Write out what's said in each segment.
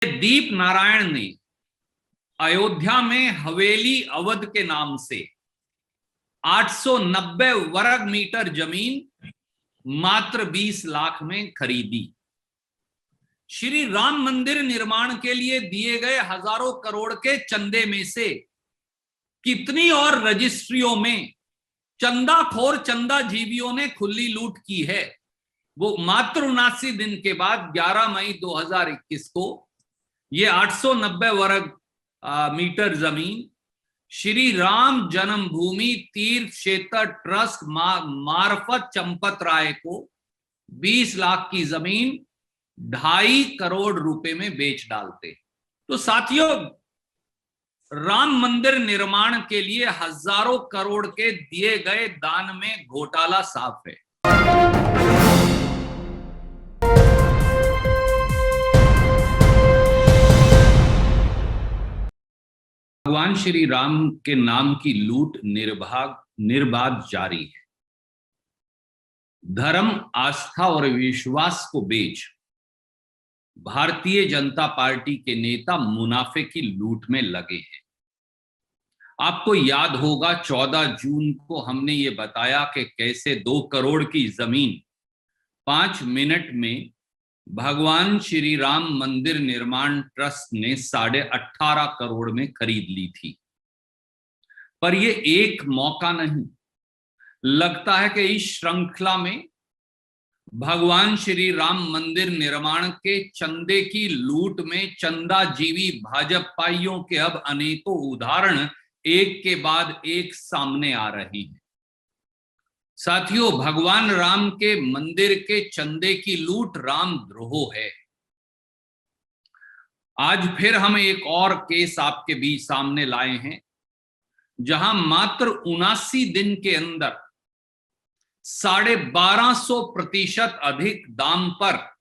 दीप नारायण ने अयोध्या में हवेली अवध के नाम से 890 वर्ग मीटर जमीन मात्र 20 लाख में खरीदी। श्री राम मंदिर निर्माण के लिए दिए गए हजारों करोड़ के चंदे में से कितनी और रजिस्ट्रियों में चंदाखोर चंदा जीवियों ने खुली लूट की है, वो मात्र 79 दिन के बाद 11 मई 2021 को ये 890 वर्ग मीटर जमीन श्री राम जन्मभूमि तीर्थ क्षेत्र ट्रस्ट मार्फत चंपत राय को 20 लाख की जमीन 2.5 करोड़ रुपए में बेच डालते। तो साथियों, राम मंदिर निर्माण के लिए हजारों करोड़ के दिए गए दान में घोटाला साफ है। भगवान श्री राम के नाम की लूट निर्बाध जारी है। धर्म, आस्था और विश्वास को बेच भारतीय जनता पार्टी के नेता मुनाफे की लूट में लगे हैं। आपको याद होगा 14 जून को हमने ये बताया कि कैसे 2 करोड़ की जमीन 5 मिनट में भगवान श्री राम मंदिर निर्माण ट्रस्ट ने 18.5 करोड़ में खरीद ली थी। पर ये एक मौका नहीं, लगता है कि इस श्रृंखला में भगवान श्री राम मंदिर निर्माण के चंदे की लूट में चंदाजीवी भाजपाइयों के अब अनेकों उदाहरण एक के बाद एक सामने आ रहे हैं। साथियों, भगवान राम के मंदिर के चंदे की लूट रामद्रोह है। आज फिर हम एक और केस आपके बीच सामने लाए हैं, जहां मात्र 79 दिन के अंदर 1250% अधिक दाम पर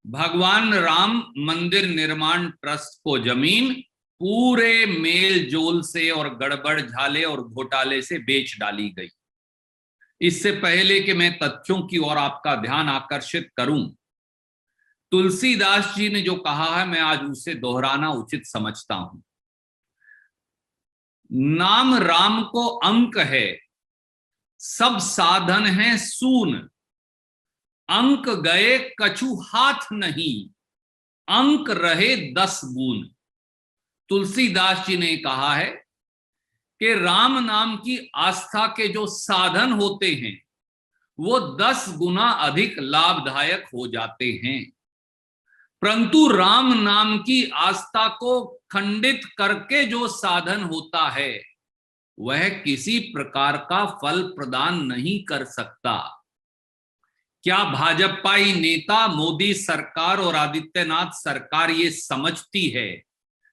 भगवान राम मंदिर निर्माण ट्रस्ट को जमीन पूरे मेल जोल से और गड़बड़ झाले और घोटाले से बेच डाली गई। इससे पहले कि मैं तथ्यों की ओर आपका ध्यान आकर्षित करूं, तुलसीदास जी ने जो कहा है मैं आज उसे दोहराना उचित समझता हूं। नाम राम को अंक है, सब साधन है सून, अंक गए कछु हाथ नहीं, अंक रहे 10 गुण। तुलसीदास जी ने कहा है कि राम नाम की आस्था के जो साधन होते हैं वो 10 गुना अधिक लाभदायक हो जाते हैं, परंतु राम नाम की आस्था को खंडित करके जो साधन होता है वह किसी प्रकार का फल प्रदान नहीं कर सकता। क्या भाजपाई नेता, मोदी सरकार और आदित्यनाथ सरकार ये समझती है,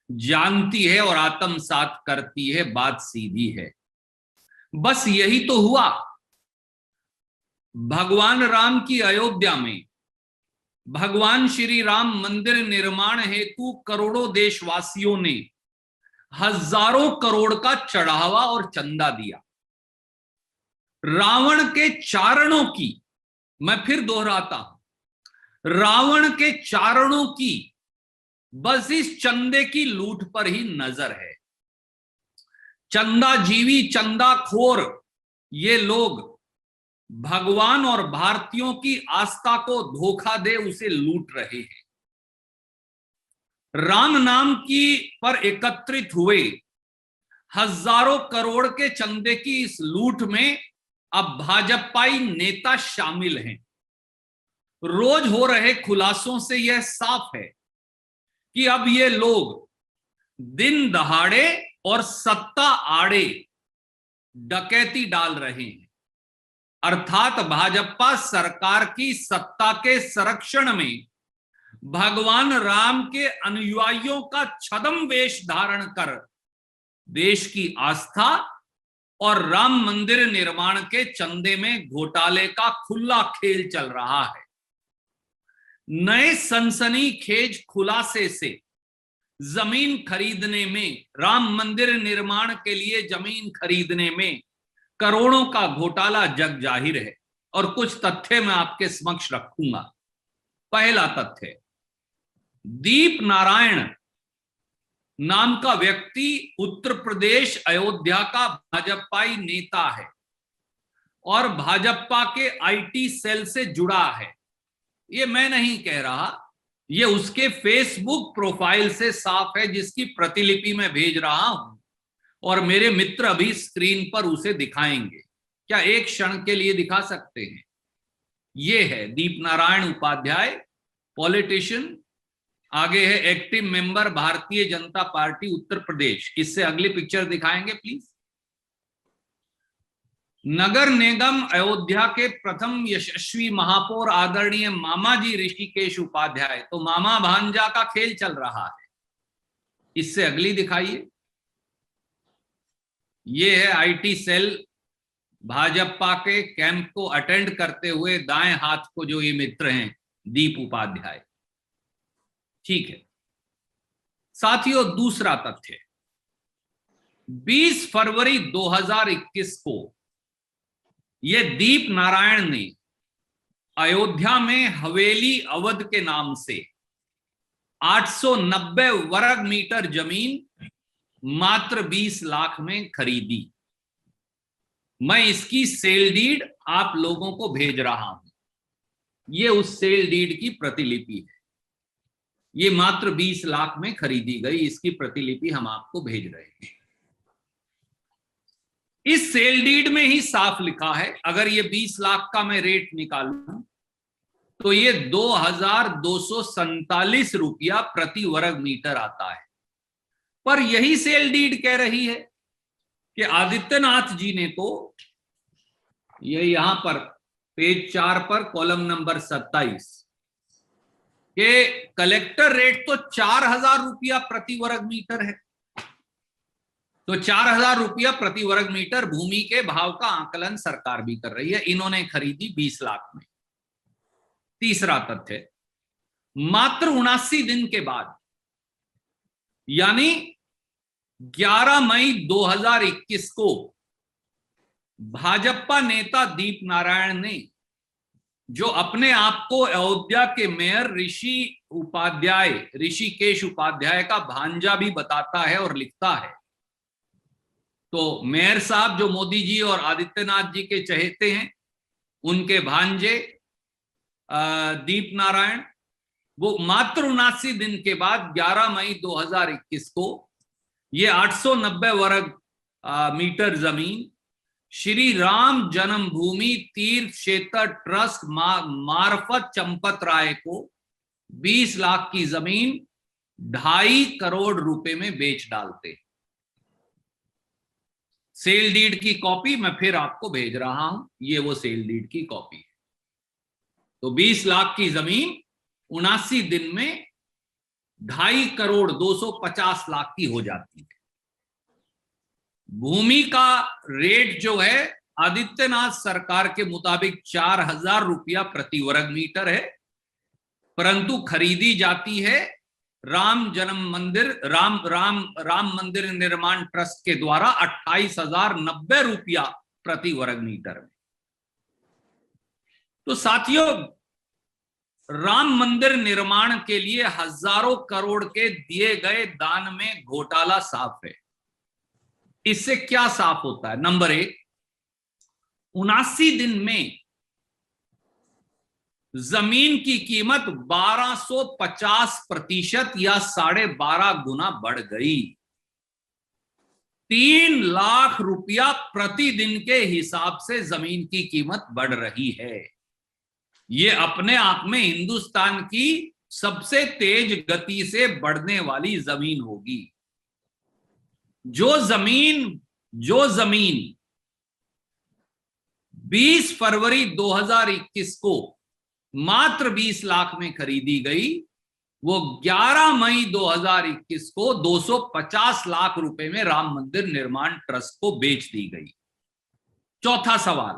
जानती है और आत्मसात करती है? बात सीधी है। बस यही तो हुआ। भगवान राम की अयोध्या में भगवान श्री राम मंदिर निर्माण हेतु करोड़ों देशवासियों ने हजारों करोड़ का चढ़ावा और चंदा दिया। रावण के चारणों की, मैं फिर दोहराता हूं, रावण के चारणों की बस इस चंदे की लूट पर ही नजर है। चंदाजीवी, चंदाखोर ये लोग भगवान और भारतीयों की आस्था को धोखा दे उसे लूट रहे हैं। राम नाम की पर एकत्रित हुए हजारों करोड़ के चंदे की इस लूट में अब भाजपाई नेता शामिल हैं। रोज हो रहे खुलासों से यह साफ है कि अब ये लोग दिन दहाड़े और सत्ता आड़े डकैती डाल रहे हैं, अर्थात भाजपा सरकार की सत्ता के संरक्षण में भगवान राम के अनुयायियों का छद्म वेश धारण कर देश की आस्था और राम मंदिर निर्माण के चंदे में घोटाले का खुला खेल चल रहा है। नए सनसनीखेज खुलासे से जमीन खरीदने में, राम मंदिर निर्माण के लिए जमीन खरीदने में करोड़ों का घोटाला जग जाहिर है और कुछ तथ्य मैं आपके समक्ष रखूंगा। पहला तथ्य, दीप नारायण नाम का व्यक्ति उत्तर प्रदेश अयोध्या का भाजपाई नेता है और भाजपा के आईटी सेल से जुड़ा है। ये मैं नहीं कह रहा, ये उसके फेसबुक प्रोफाइल से साफ है, जिसकी प्रतिलिपि मैं भेज रहा हूं और मेरे मित्र अभी स्क्रीन पर उसे दिखाएंगे। क्या एक क्षण के लिए दिखा सकते हैं? ये है दीप नारायण उपाध्याय, पॉलिटिशियन। आगे है active member Bharatiya Janata party Uttar Pradesh. इससे अगली पिक्चर दिखाएंगे प्लीज। नगर निगम अयोध्या के प्रथम यशस्वी महापौर आदरणीय मामाजी ऋषिकेश उपाध्याय। तो मामा भांजा का खेल चल रहा है। इससे अगली दिखाइए। ये है आईटी सेल भाजपा के कैंप को अटेंड करते हुए दाएं हाथ को जो ये मित्र हैं दीप उपाध्याय। ठीक है साथियों, दूसरा तथ्य, 20 फरवरी 2021 को ये दीप नारायण ने अयोध्या में हवेली अवध के नाम से 890 वर्ग मीटर जमीन मात्र 20 लाख में खरीदी। मैं इसकी सेल डीड आप लोगों को भेज रहा हूं। ये उस सेल डीड की प्रतिलिपि है। ये मात्र 20 लाख में खरीदी गई, इसकी प्रतिलिपि हम आपको भेज रहे हैं। इस सेल डीड में ही साफ लिखा है, अगर ये 20 लाख का मैं रेट निकालूं तो ये 2247 रुपया प्रति वर्ग मीटर आता है। पर यही सेल डीड कह रही है कि आदित्यनाथ जी ने तो ये यहां पर पेज 4 पर कॉलम नंबर 27 के कलेक्टर रेट तो 4000 रुपया प्रति वर्ग मीटर है। तो 4000 रुपया प्रति वर्ग मीटर भूमि के भाव का आकलन सरकार भी कर रही है। इन्होंने खरीदी 20 लाख में। तीसरा तथ्य, मात्र 79 दिन के बाद यानी 11 मई 2021 को भाजपा नेता दीप नारायण ने, जो अपने आप को अयोध्या के मेयर ऋषिकेश उपाध्याय का भांजा भी बताता है और लिखता है, तो मेयर साहब जो मोदी जी और आदित्यनाथ जी के चहेते हैं, उनके भांजे दीप नारायण, वो मात्र 79 दिन के बाद 11 मई 2021 को ये 890 वर्ग मीटर जमीन श्री राम जन्मभूमि तीर्थ क्षेत्र ट्रस्ट मार्फत चंपत राय को 20 लाख की जमीन 2.5 करोड़ रुपए में बेच डालते। सेल डीड की कॉपी मैं फिर आपको भेज रहा हूं, ये वो सेल डीड की कॉपी है। तो 20 लाख की जमीन 79 दिन में 2.5 करोड़ 250 लाख की हो जाती है। भूमि का रेट जो है आदित्यनाथ सरकार के मुताबिक 4000 रुपया प्रति वर्ग मीटर है, परंतु खरीदी जाती है राम मंदिर निर्माण ट्रस्ट के द्वारा 28,090 रुपया प्रति वर्ग मीटर में। तो साथियों, राम मंदिर निर्माण के लिए हजारों करोड़ के दिए गए दान में घोटाला साफ है। इससे क्या साफ होता है? नंबर 1, 79 दिन में जमीन की कीमत 1250% या 12.5 गुना बढ़ गई। 3 लाख रुपया प्रतिदिन के हिसाब से जमीन की कीमत बढ़ रही है। ये अपने आप में हिंदुस्तान की सबसे तेज गति से बढ़ने वाली जमीन होगी। जो जमीन 20 फरवरी 2021 को मात्र 20 लाख में खरीदी गई, वो 11 मई 2021 को 250 लाख रुपए में राम मंदिर निर्माण ट्रस्ट को बेच दी गई। चौथा सवाल,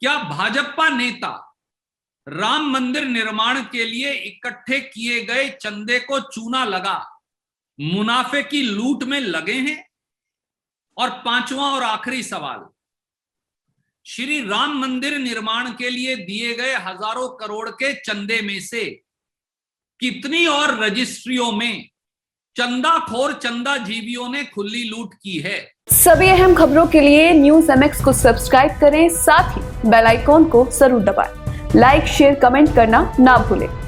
क्या भाजपा नेता राम मंदिर निर्माण के लिए इकट्ठे किए गए चंदे को चूना लगा मुनाफे की लूट में लगे हैं? और पांचवा और आखिरी सवाल, श्री राम मंदिर निर्माण के लिए दिए गए हजारों करोड़ के चंदे में से कितनी और रजिस्ट्रियों में चंदाखोर चंदाजीवियों ने खुली लूट की है। सभी अहम खबरों के लिए न्यूज़ MX को सब्सक्राइब करें, साथ ही बेल आइकॉन को जरूर दबाएं। लाइक, शेयर, कमेंट करना ना भूलें।